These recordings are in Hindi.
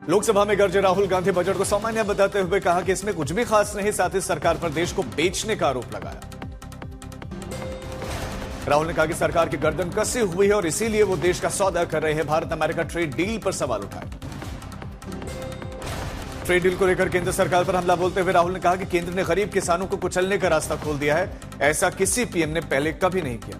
लोकसभा में गरजे राहुल गांधी बजट को सामान्य बताते हुए कहा कि इसमें कुछ भी खास नहीं, साथ ही सरकार पर देश को बेचने का आरोप लगाया। राहुल ने कहा कि सरकार की गर्दन कसी हुई है और इसीलिए वो देश का सौदा कर रहे हैं। भारत अमेरिका ट्रेड डील पर सवाल उठाए। ट्रेड डील को लेकर केंद्र सरकार पर हमला बोलते हुए राहुल ने कहा कि केंद्र ने गरीब किसानों को कुचलने का रास्ता खोल दिया है, ऐसा किसी पीएम ने पहले कभी नहीं किया।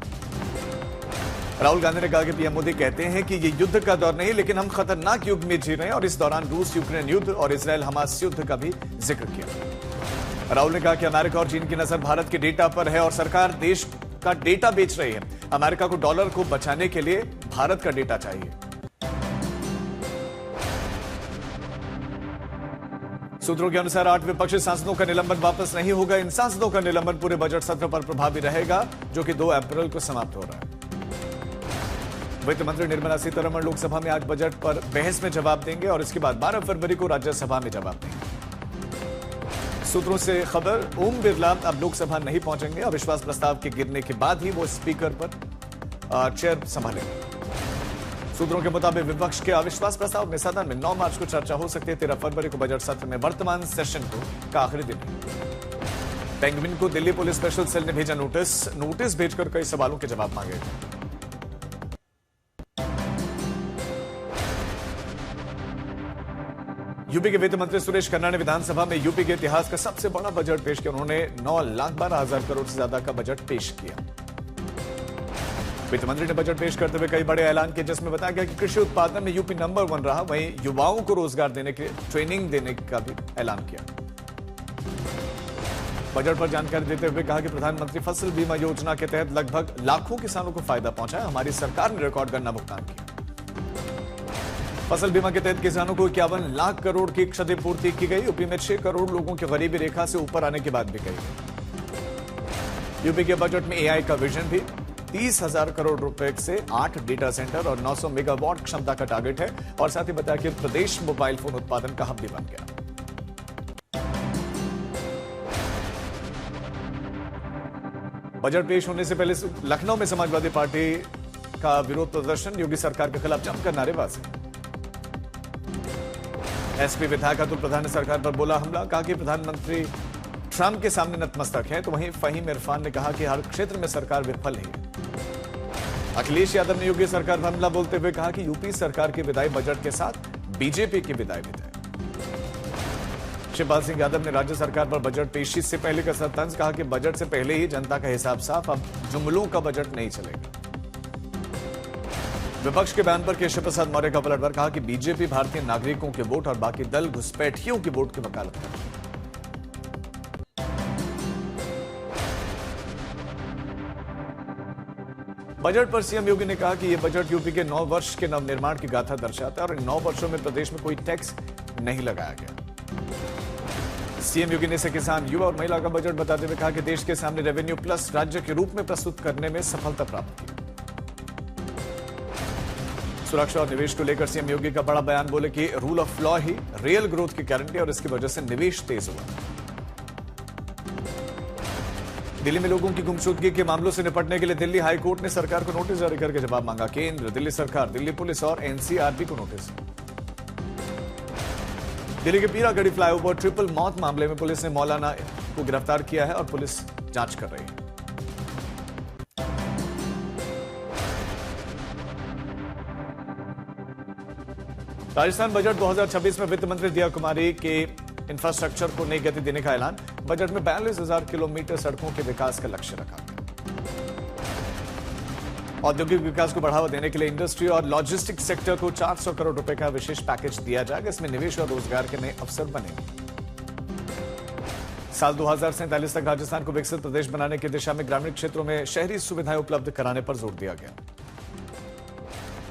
राहुल गांधी ने कहा कि पीएम मोदी कहते हैं कि ये युद्ध का दौर नहीं, लेकिन हम खतरनाक युग में जी रहे हैं और इस दौरान रूस यूक्रेन युद्ध और इजरायल हमास युद्ध का भी जिक्र किया। राहुल ने कहा कि अमेरिका और चीन की नजर भारत के डेटा पर है और सरकार देश का डेटा बेच रही है। अमेरिका को डॉलर को बचाने के लिए भारत का डेटा चाहिए। सूत्रों के अनुसार 8 विपक्षी सांसदों का निलंबन वापस नहीं होगा। इन सांसदों का निलंबन पूरे बजट सत्र पर प्रभावी रहेगा, जो कि 2 अप्रैल को समाप्त हो रहा है। वित्त मंत्री निर्मला सीतारमण लोकसभा में आज बजट पर बहस में जवाब देंगे और इसके बाद 12 फरवरी को राज्यसभा में जवाब देंगे। सूत्रों से खबर, ओम बिरला अब लोकसभा नहीं पहुंचेंगे। अविश्वास प्रस्ताव के गिरने के बाद ही वो स्पीकर पर चेयर संभालेंगे। सूत्रों के मुताबिक विपक्ष के अविश्वास प्रस्ताव में सदन में 9 मार्च को चर्चा हो सकती है। 13 फरवरी को बजट सत्र में वर्तमान सेशन का आखिरी दिन है। पेंगुइन को दिल्ली पुलिस स्पेशल सेल ने भेजा नोटिस भेजकर कई सवालों के जवाब मांगे। यूपी के वित्त मंत्री सुरेश खन्ना ने विधानसभा में यूपी के इतिहास का सबसे बड़ा बजट पेश किया। उन्होंने 9,12,000 करोड़ से ज्यादा का बजट पेश किया। वित्त मंत्री ने बजट पेश करते हुए कई बड़े ऐलान किए, जिसमें बताया गया कि कृषि उत्पादन में यूपी नंबर 1 रहा। वहीं युवाओं को रोजगार देने के ट्रेनिंग देने का भी ऐलान किया। बजट पर जानकारी देते हुए कहा कि प्रधानमंत्री फसल बीमा योजना के तहत लगभग लाखों किसानों को फायदा पहुंचा है। हमारी सरकार ने रिकॉर्ड गन्ना भुगतान किया। फसल बीमा के तहत किसानों को 51 लाख करोड़ की क्षतिपूर्ति की गई। यूपी में 6 करोड़ लोगों की गरीबी रेखा से ऊपर आने की बात भी कही। यूपी के बजट में एआई का विजन भी 30,000 करोड़ रुपए से 8 डेटा सेंटर और 900 मेगावाट क्षमता का टारगेट है। और साथ ही बताया कि प्रदेश मोबाइल फोन उत्पादन का हब भी बन गया। बजट पेश होने से पहले लखनऊ में समाजवादी पार्टी का विरोध प्रदर्शन, योगी सरकार के खिलाफ जमकर नारेबाजी। एसपी विधायक अतुल प्रधान ने सरकार पर बोला हमला, कहा कि प्रधानमंत्री ट्रंप के सामने नतमस्तक है। तो वहीं फहीम इरफान ने कहा कि हर क्षेत्र में सरकार विफल है। अखिलेश यादव ने योगी सरकार पर हमला बोलते हुए कहा कि यूपी सरकार के विदाई बजट के साथ बीजेपी की विदाई भी तय। शिवपाल सिंह यादव ने राज्य सरकार पर बजट पेशी से पहले का तंज, कहा कि बजट से पहले ही जनता का हिसाब साफ, अब जुमलों का बजट नहीं चलेगा। विपक्ष के बयान पर केशव प्रसाद मौर्य का पलटवार, कहा कि बीजेपी भारतीय नागरिकों के वोट और बाकी दल घुसपैठियों के वोट की वकालत करते हैं। बजट पर सीएम योगी ने कहा कि यह बजट यूपी के 9 वर्ष के नवनिर्माण की गाथा दर्शाता है और इन 9 वर्षों में प्रदेश में कोई टैक्स नहीं लगाया गया। सीएम योगी ने इसे किसान, युवा और महिला का बजट बताते हुए कहा कि देश के सामने रेवेन्यू प्लस राज्य के रूप में प्रस्तुत करने में सफलता प्राप्त की। सुरक्षा और निवेश को लेकर सीएम योगी का बड़ा बयान, बोले कि rule of law he real growth की गारंटी और इसकी वजह से निवेश तेज हुआ। दिल्ली में लोगों की गुमशुदगी के मामलों से निपटने के लिए दिल्ली हाई कोर्ट ने सरकार को नोटिस जारी करके जवाब मांगा। केंद्र, दिल्ली सरकार, दिल्ली पुलिस और एनसीआरबी को नोटिस। दिल्ली के पीरागढ़ी फ्लाईओवर ट्रिपल मौत मामले में पुलिस ने मौलाना को गिरफ्तार किया है और पुलिस जांच कर रही है। राजस्थान बजट 2026 में वित्त मंत्री दिया कुमारी के इंफ्रास्ट्रक्चर को नई गति देने का ऐलान। बजट में 42,000 किलोमीटर सड़कों के विकास का लक्ष्य रखा गया। औद्योगिक विकास को बढ़ावा देने के लिए इंडस्ट्री और लॉजिस्टिक सेक्टर को 400 करोड़ रुपए का विशेष पैकेज दिया जाएगा। इसमें निवेश और रोजगार के नए अवसर बनेंगे। साल 2047 तक राजस्थान को विकसित प्रदेश बनाने की दिशा में ग्रामीण क्षेत्रों में शहरी सुविधाएं उपलब्ध कराने पर जोर दिया गया।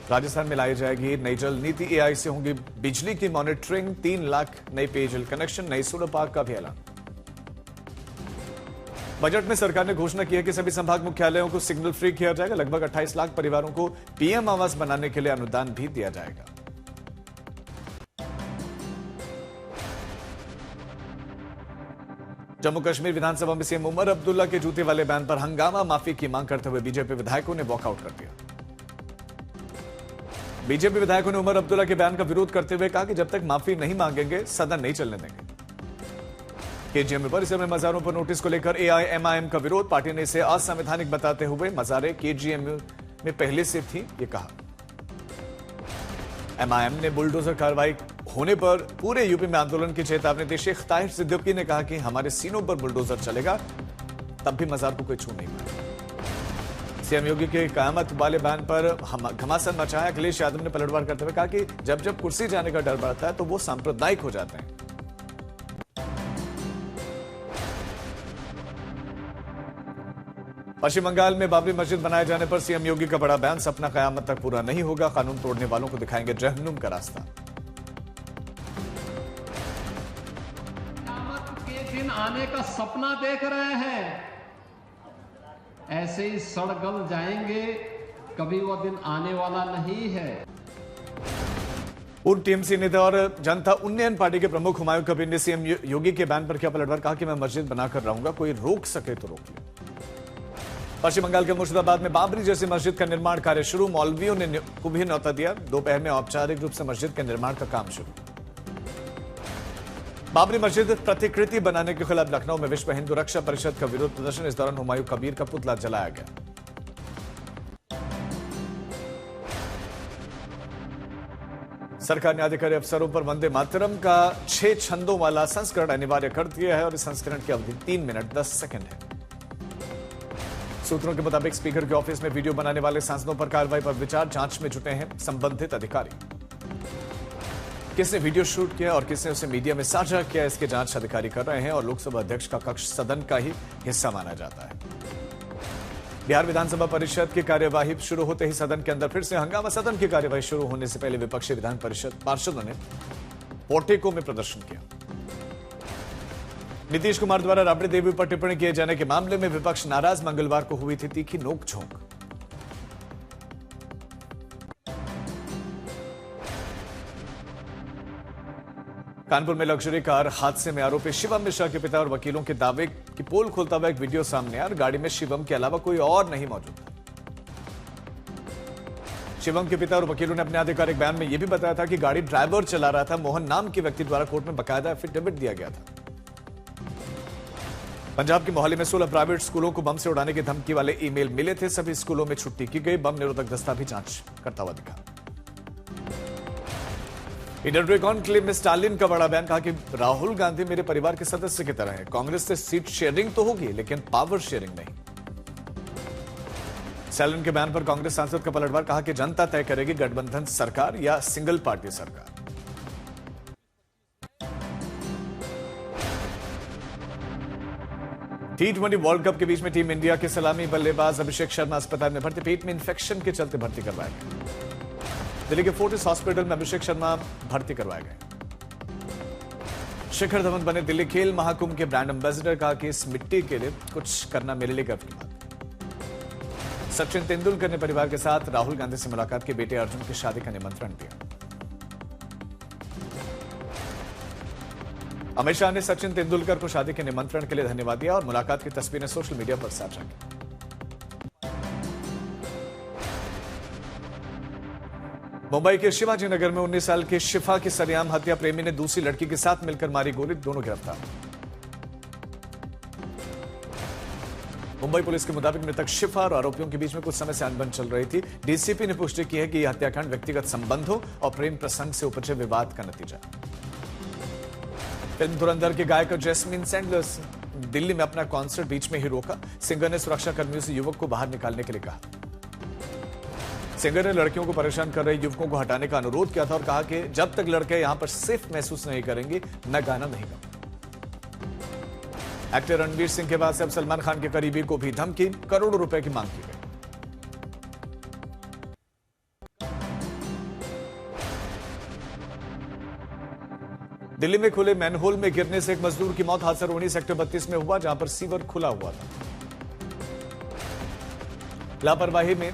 राजस्थान में लाई जाएगी नई जल नीति, एआई से होंगी बिजली की मॉनिटरिंग, 3 लाख नई पेयजल कनेक्शन, नई सोलर पार्क का भी ऐलान। बजट में सरकार ने घोषणा की है कि सभी संभाग मुख्यालयों को सिग्नल फ्री किया जाएगा। लगभग 28 लाख परिवारों को पीएम आवास बनाने के लिए अनुदान भी दिया जाएगा। जम्मू कश्मीर विधानसभा में सीएम उमर अब्दुल्ला के जूते वाले बयान पर हंगामा, माफी की मांग करते हुए बीजेपी विधायकों ने वॉकआउट कर दिया। बीजेपी विधायकों ने उमर अब्दुल्ला के बयान का विरोध करते हुए कहा कि जब तक माफी नहीं मांगेंगे सदन नहीं चलने देंगे। केजीएम परिसर में मजारों पर नोटिस को लेकर एआईएमआईएम का विरोध। पार्टी ने इसे असंवैधानिक बताते हुए मजारें केजीएम में पहले से थी, ये कहा। एमआईएम ने बुलडोजर कार्रवाई होने पर पूरे यूपी में आंदोलन की चेतावनी दी। शेख ताहिर सिद्दीकी ने कहा कि हमारे सीनों पर बुलडोजर चलेगा, तब भी मजार को कोई छू नहीं पाएगा। सीएम योगी के कयामत वाले बयान पर घमासान मचा है। अखिलेश यादव ने पलटवार करते हुए कहा कि जब जब कुर्सी जाने का डर बढ़ता है तो वो सांप्रदायिक हो जाते हैं। पश्चिम बंगाल में बाबरी मस्जिद बनाए जाने पर सीएम योगी का बड़ा बयान। सपना कयामत तक पूरा नहीं होगा, कानून तोड़ने वालों को दिखाएंगे जहन्नुम का रास्ता। कयामत के दिन आने का सपना देख रहे हैं, ऐसे ही सड़ गल जाएंगे, कभी वो दिन आने वाला नहीं है। पूर्व टीएमसी नेता और जनता उन्नयन पार्टी के प्रमुख हुमायूं कबीर ने सीएम योगी के बयान पर किया पलटवार। कहा कि मैं मस्जिद बनाकर रहूंगा, कोई रोक सके तो रोक ले। पश्चिम बंगाल के मुर्शिदाबाद में बाबरी जैसी मस्जिद का निर्माण कार्य शुरू। मौलवियों ने को भी न्योता दिया। दोपहर में औपचारिक रूप से मस्जिद के निर्माण का काम शुरू। बाबरी मस्जिद प्रतिकृति बनाने के खिलाफ लखनऊ में विश्व हिंदू रक्षा परिषद का विरोध प्रदर्शन। इस दौरान हुमायूं कबीर का पुतला जलाया गया। सरकार ने अधिकारी अफसरों पर वंदे मातरम का 6 छंदों वाला संस्करण अनिवार्य कर दिया है और इस संस्करण की अवधि 3 मिनट 10 सेकंड है। सूत्रों के मुताबिक स्पीकर के ऑफिस में वीडियो बनाने वाले सांसदों पर कार्रवाई पर विचार। जांच में जुटे हैं संबंधित अधिकारी। किसने वीडियो शूट किया और किसने उसे मीडिया में साझा किया, इसके जांच अधिकारी कर रहे हैं और लोकसभा अध्यक्ष का कक्ष सदन का ही हिस्सा माना जाता है। बिहार विधानसभा परिषद की कार्यवाही शुरू होते ही सदन के अंदर फिर से हंगामा। सदन की कार्यवाही शुरू होने से पहले विपक्षी विधान परिषद पार्षदों ने पोर्टिको में प्रदर्शन किया। नीतीश कुमार द्वारा राबड़ी देवी पर टिप्पणी किए जाने के मामले में विपक्ष नाराज। मंगलवार को हुई थी तीखी नोकझोंक। कानपुर में लग्जरी कार हादसे में आरोपी शिवम मिश्रा के पिता और वकीलों के दावे की पोल खोलता हुआ एक वीडियो सामने आया। गाड़ी में शिवम के अलावा कोई और नहीं मौजूद था। शिवम के पिता और वकीलों ने अपने आधिकारिक बयान में यह भी बताया था कि गाड़ी ड्राइवर चला रहा था। मोहन नाम के व्यक्ति द्वारा कोर्ट में बकायदा एफिडेविट दिया गया था। पंजाब के मोहाली में 16 प्राइवेट स्कूलों को बम से उड़ाने की धमकी वाले ईमेल मिले थे। सभी स्कूलों में छुट्टी की गई। बम निरोधक दस्ता भी जांच करता हुआ दिखा। इधर कॉन्क्लेव में स्टालिन का बड़ा बयान। कहा कि राहुल गांधी मेरे परिवार के सदस्य की तरह है। कांग्रेस से सीट शेयरिंग तो होगी लेकिन पावर शेयरिंग नहीं। स्टालिन के बयान पर कांग्रेस सांसद का पलटवार। कहा कि जनता तय करेगी गठबंधन सरकार या सिंगल पार्टी सरकार। T20 वर्ल्ड कप के बीच में टीम इंडिया के सलामी बल्लेबाज अभिषेक शर्मा अस्पताल में भर्ती। पेट में इंफेक्शन के चलते भर्ती करवाया गया। दिल्ली के फोर्टिस हॉस्पिटल में अभिषेक शर्मा भर्ती करवाए गए। शिखर धवन बने दिल्ली खेल महाकुंभ के ब्रांड एम्बेसडर। कहा कि इस मिट्टी के लिए कुछ करना मेरे लिए गर्व की बात। सचिन तेंदुलकर ने परिवार के साथ राहुल गांधी से मुलाकात की। बेटे अर्जुन की शादी का निमंत्रण दिया। अमित शाह ने सचिन तेंदुलकर को शादी के निमंत्रण के लिए धन्यवाद दिया और मुलाकात की तस्वीरें सोशल मीडिया पर साझा की। मुंबई के शिवाजी नगर में 19 साल की शिफा की सरेआम हत्या। प्रेमी ने दूसरी लड़की के साथ मिलकर मारी गोली। दोनों गिरफ्तार। मुंबई पुलिस के मुताबिक मृतक शिफा और आरोपियों के बीच में कुछ समय से अनबन चल रही थी। डीसीपी ने पुष्टि की है कि यह हत्याकांड व्यक्तिगत संबंधों और प्रेम प्रसंग से उपजे विवाद का नतीजा। फिल्म धुरंधर के गायक जैस्मिन सैंडलर्स दिल्ली में अपना कॉन्सर्ट बीच में ही रोका। सिंगर ने सुरक्षा कर्मियों से युवक को बाहर निकालने के लिए कहा। सिंगर ने लड़कियों को परेशान कर रहे युवकों को हटाने का अनुरोध किया था और कहा कि जब तक लड़के यहां पर सेफ महसूस नहीं करेंगे मैं गाना नहीं गाऊंगा। एक्टर रणवीर सिंह के बाद से अब सलमान खान के करीबी को भी धमकी। करोड़ों रुपए की मांग की गई। दिल्ली में खुले मैनहोल में गिरने से एक मजदूर की मौत। हादसा रोहिणी सेक्टर 32 में हुआ जहां पर सीवर खुला हुआ था। लापरवाही में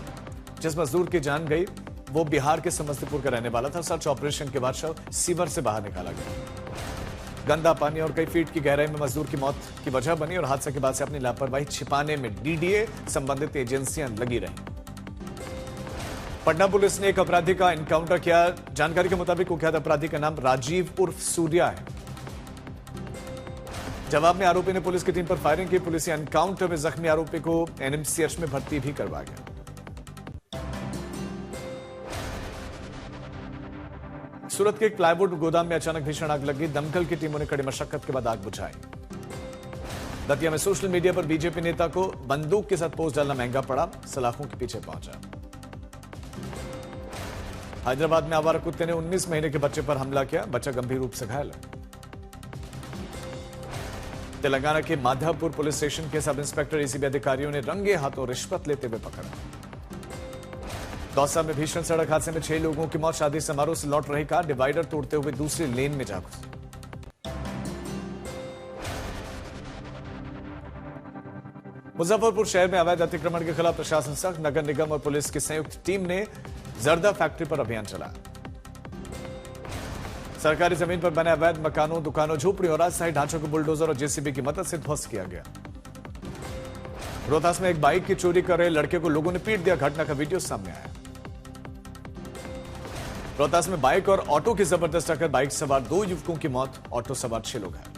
जिस मजदूर की जान गई वो बिहार के समस्तीपुर का रहने वाला था। सर्च ऑपरेशन के बाद शव सीवर से बाहर निकाला गया। गंदा पानी और कई फीट की गहराई में मजदूर की मौत की वजह बनी और हादसे के बाद से अपनी लापरवाही छिपाने में डीडीए संबंधित एजेंसियां लगी रही। पटना पुलिस ने एक अपराधी का एनकाउंटर किया। जानकारी के मुताबिक कुख्यात अपराधी का नाम राजीव उर्फ सूर्या है। जवाब में आरोपी ने पुलिस की टीम पर फायरिंग की। पुलिस एनकाउंटर में जख्मी आरोपी को एनएमसीएच में भर्ती भी करवाया गया। सूरत के एक प्लाईवुड गोदाम में अचानक भीषण आग लगी। दमकल की टीमों ने कड़ी मशक्कत के बाद आग बुझाई। दतिया में सोशल मीडिया पर बीजेपी नेता को बंदूक के साथ पोस्ट डालना महंगा पड़ा, सलाखों के पीछे पहुंचा। हैदराबाद में आवारा कुत्ते ने 19 महीने के बच्चे पर हमला किया। बच्चा गंभीर रूप से घायल है। तेलंगाना के माधवपुर पुलिस स्टेशन के सब इंस्पेक्टर एसीबी अधिकारियों ने रंगे हाथों रिश्वत लेते हुए पकड़ा। दौसा में भीषण सड़क हादसे में 6 लोगों की मौत। शादी समारोह से लौट रही कार डिवाइडर तोड़ते हुए दूसरी लेन में जा घुसी। मुजफ्फरपुर शहर में अवैध अतिक्रमण के खिलाफ प्रशासन सख्त। नगर निगम और पुलिस की संयुक्त टीम ने जर्दा फैक्ट्री पर अभियान चलाया। सरकारी जमीन पर बने अवैध मकानों, दुकानों, झोपड़ियों और अस्थायी ढांचों को बुलडोजर और जेसीबी की मदद से ध्वस्त किया गया। रोहतास में एक बाइक की चोरी कर रहे लड़के को लोगों ने पीट दिया। घटना का वीडियो सामने आया। रोहतास में बाइक और ऑटो की जबरदस्त टक्कर। बाइक सवार 2 युवकों की मौत, ऑटो सवार 6 लोग घायल।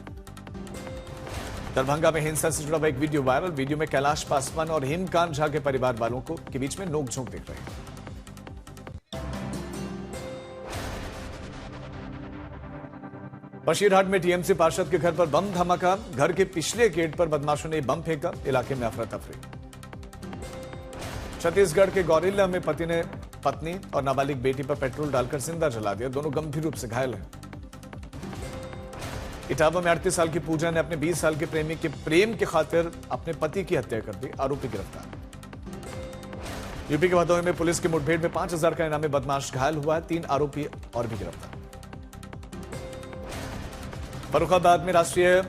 दरभंगा में हिंसा से जुड़ा एक वीडियो वायरल। वीडियो में कैलाश पासवान और हेमकांत झा के परिवार वालों को के बीच में नोकझोंक दिख रही है। बशीरहाट में टीएमसी पार्षद के घर पर बम धमाका। घर के पिछले गेट पर बदमाशों ने बम फेंका। इलाके में अफरा तफरी। छत्तीसगढ़ के गौरेला में पति ने पत्नी और नाबालिग बेटी पर पेट्रोल डालकर जिंदा जला दिया। दोनों गंभीर रूप से घायल हैं। इटावा में 38 साल की पूजा ने अपने 20 साल के प्रेमी के प्रेम की खातिर अपने पति की हत्या कर दी। आरोपी गिरफ्तार। यूपी के भदोही में पुलिस की मुठभेड़ में 5000 का इनामी बदमाश घायल हुआ है। 3 आरोपी और भी गिरफ्तार। फर्रुखाबाद में राष्ट्रीय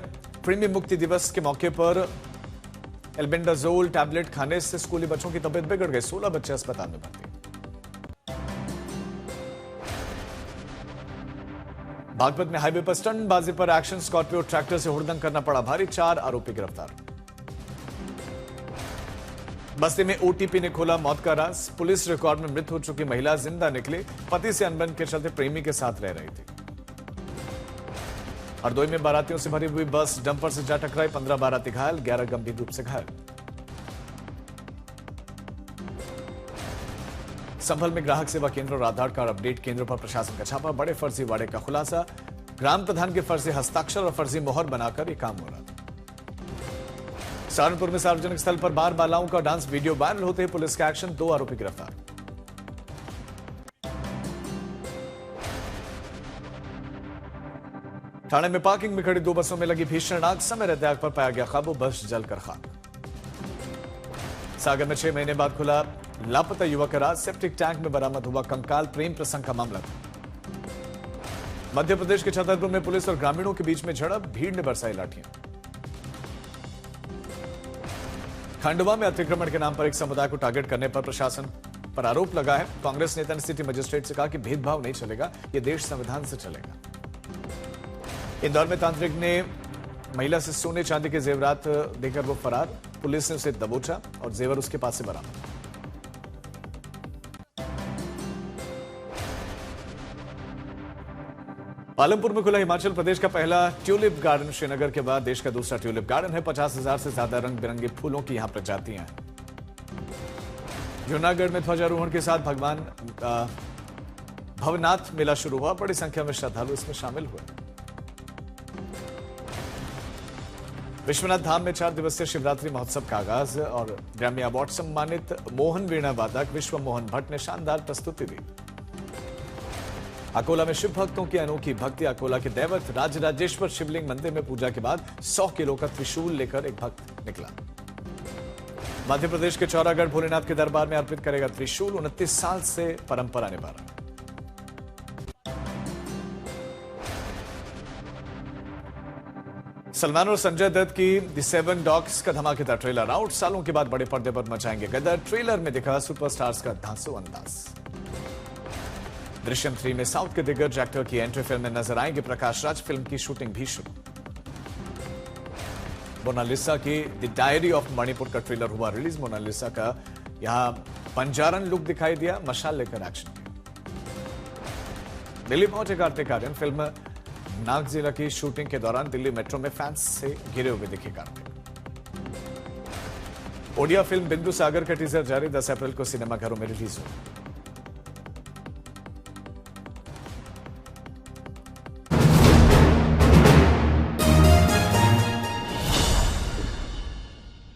कृमि मुक्ति दिवस के मौके पर एल्बेंडाजोल टैबलेट खाने से स्कूली बच्चों की तबीयत बिगड़ गई। 16 बच्चे अस्पताल में भर्ती। बागपत में हाईवे पर स्टंटबाजी पर एक्शन। स्कॉर्पियो ट्रैक्टर से हुड़दंग करना पड़ा भारी। 4 आरोपी गिरफ्तार। बस्ती में ओटीपी ने खोला मौत का राज। पुलिस रिकॉर्ड में मृत हो चुकी महिला जिंदा निकली। पति से अनबन के चलते प्रेमी के साथ रह रही थी। हरदोई में बारातियों से भरी हुई बस डंपर से जा टकराई। 15 बाराती घायल, 11 गंभीर रूप से घायल। संभल में ग्राहक सेवा केंद्र और आधार कार्ड अपडेट केंद्र पर प्रशासन का छापा। बड़े फर्जीवाड़े का खुलासा। ग्राम प्रधान के फर्जी हस्ताक्षर और फर्जी मोहर बनाकर यह काम हो रहा था। सहारनपुर में सार्वजनिक स्थल पर बार बालाओं का डांस वीडियो वायरल होते ही पुलिस का एक्शन। 2 आरोपी गिरफ्तार। ठाणे में पार्किंग में खड़ी 2 बसों में लगी भीषण आग। समय रहते आग पर पाया गया काबू। बस जलकर खाक। सागर में 6 महीने बाद खुला लापता युवक का राज। सेप्टिक टैंक में बरामद हुआ कंकाल। प्रेम प्रसंग का मामला था। मध्य प्रदेश के छतरपुर में पुलिस और ग्रामीणों के बीच में झड़प। भीड़ ने बरसाई लाठियां। खंडवा में अतिक्रमण के नाम पर एक समुदाय को टारगेट करने पर प्रशासन पर आरोप लगा है। कांग्रेस नेता ने सिटी मजिस्ट्रेट से कहा कि भेदभाव नहीं चलेगा, यह देश संविधान से चलेगा। इंदौर में तांत्रिक ने महिला से सोने चांदी के जेवरात देकर वो फरार। पुलिस ने उसे दबोचा और जेवर उसके पास से बरामद। पालमपुर में खुला हिमाचल प्रदेश का पहला ट्यूलिप गार्डन। श्रीनगर के बाद देश का दूसरा ट्यूलिप गार्डन है। 50,000 से ज्यादा रंग बिरंगे फूलों की यहां प्रजातियां हैं। जूनागढ़ में ध्वजारोहण के साथ भगवान भवनाथ मेला शुरू हुआ। बड़ी संख्या में श्रद्धालु इसमें शामिल हुए। विश्वनाथ धाम में 4 दिवसीय शिवरात्रि महोत्सव का आगाज और ग्रैमी अवार्ड सम्मानित मोहन वीणा वादक विश्व मोहन भट्ट ने शानदार प्रस्तुति दी। अकोला में शिव भक्तों की अनोखी भक्ति। अकोला के दैवत राजराजेश्वर शिवलिंग मंदिर में पूजा के बाद 100 किलो का त्रिशूल लेकर एक भक्त निकला। मध्य प्रदेश के चौरागढ़ भोलेनाथ के दरबार में अर्पित करेगा त्रिशूल। 29 साल से परंपरा निभा रहा। सलमान और संजय दत्त की द 7 डॉग्स का धमाकेदार ट्रेलर आउट। सालों के बाद बड़े पर्दे पर मचाएंगे गदर। ट्रेलर में दिखा सुपरस्टार्स का धांसू अंदाज। दृश्यम 3 में साउथ के दिग्गज एक्टर की एंट्री फिल्म में नजर आएंगे प्रकाश राज। फिल्म की शूटिंग भी शुरू। मोनालिसा की द डायरी ऑफ मणिपुर का ट्रेलर हुआ रिलीज। मोनालिसा का यहां पंजारन लुक दिखाई दिया, मशाल लेकर एक्शन में। दिल्ली पहुंचे कार्तिक आर्यन। फिल्म नागजिला की शूटिंग के दौरान दिल्ली मेट्रो में फैंस से घिरे हुए दिखे कार्तिक। ओडिया फिल्म बिंदु सागर का टीजर जारी, 10 अप्रैल को सिनेमाघरों में रिलीज होगी।